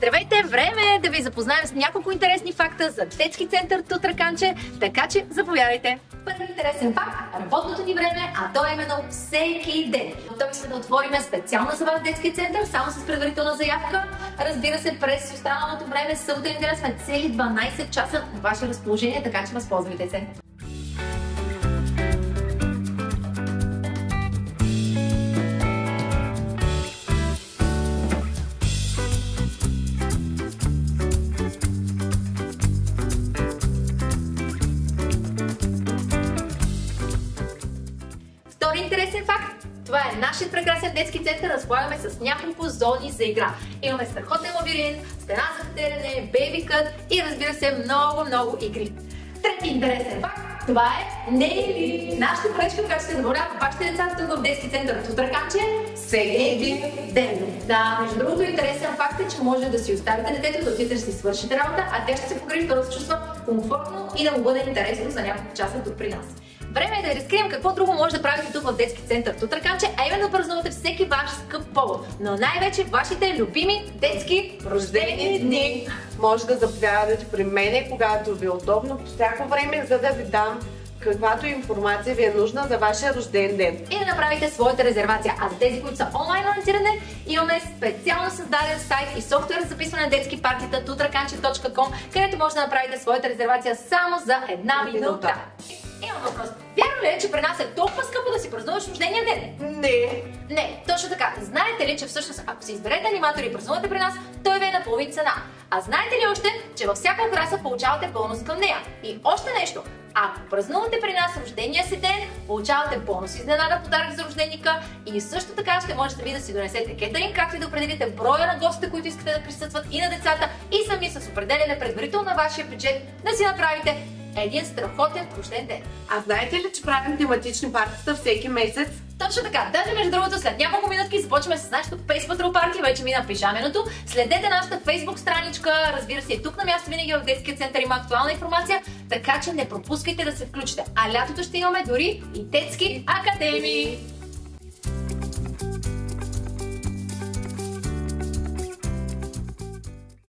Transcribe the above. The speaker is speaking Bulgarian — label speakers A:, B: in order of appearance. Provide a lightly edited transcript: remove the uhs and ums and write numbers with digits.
A: Здравейте, време е да ви запознаем с няколко интересни факта за детски център Тутраканче, така че заповядайте. Първи интересен факт – работното ни време, а то е именно всеки ден. Готови сме да отворим специално за вас детски център, само с предварителна заявка. Разбира се, през останалото време, събота и неделя сме цели 12 часа на ваше разположение, така че възползвайте се. Втори интересен факт. Това е нашият прекрасен детски център. Разполагаме с няколко зони за игра. Имаме страхотен лабиринт, стена за катерене, бейби кът и разбира се много игри. Трети интересен факт. Това е Нели, нашата колежка, която ще забавлява вашите деца тук в детски център Тутраканче всеки един ден. Да, между другото интересен факт е, че може да си оставите детето, да отидете да си свършите работа, а тя ще се погрижи да се чувства комфортно и да му бъде интересно за няколко часа тук при нас. Време е да разкрием какво друго може да правите тук в детски център Тутраканче, а именно да празнувате всеки ваш скъп повод, но най-вече вашите любими детски рождени дни.
B: Може да заповядате при мене, когато ви е удобно, по всяко време, за да ви дам каквато информация ви е нужна за вашия рожден ден.
A: И да направите своята резервация. А за тези, които са онлайн ориентирани, имаме специално създаден сайт и софтуер за записване на детски партита tutrakanche.com, където може да направите своята резервация само за една минута. Имам въпрос. Вярно ли е, че при нас е толкова скъпо да си празнуваш рождения ден? Не, точно така. Знаете ли, че всъщност ако си изберете аниматор и празнувате при нас, той ви е на половин цена. А знаете ли още, че във всяка краса получавате бонус към нея? И още нещо. Ако празнувате при нас рождения си ден, получавате бонус изненада подарък за рожденика и също така ще можете ви да си донесете кетеринг, както и да определите броя на гостите, които искате да присъстват и на децата и сами с определяне предварително на вашия бюджет да си направите един страхотен рожден ден.
B: А знаете ли, че правим тематични партита всеки месец?
A: Точно така. Даже между другото след няколко минутки започваме с нашото Face Patrol Party, вече мина пижаменото. Следете нашата Facebook страничка, разбира се и тук на място винаги в детския център има актуална информация, така че не пропускайте да се включите. А лятото ще имаме дори и детски академии.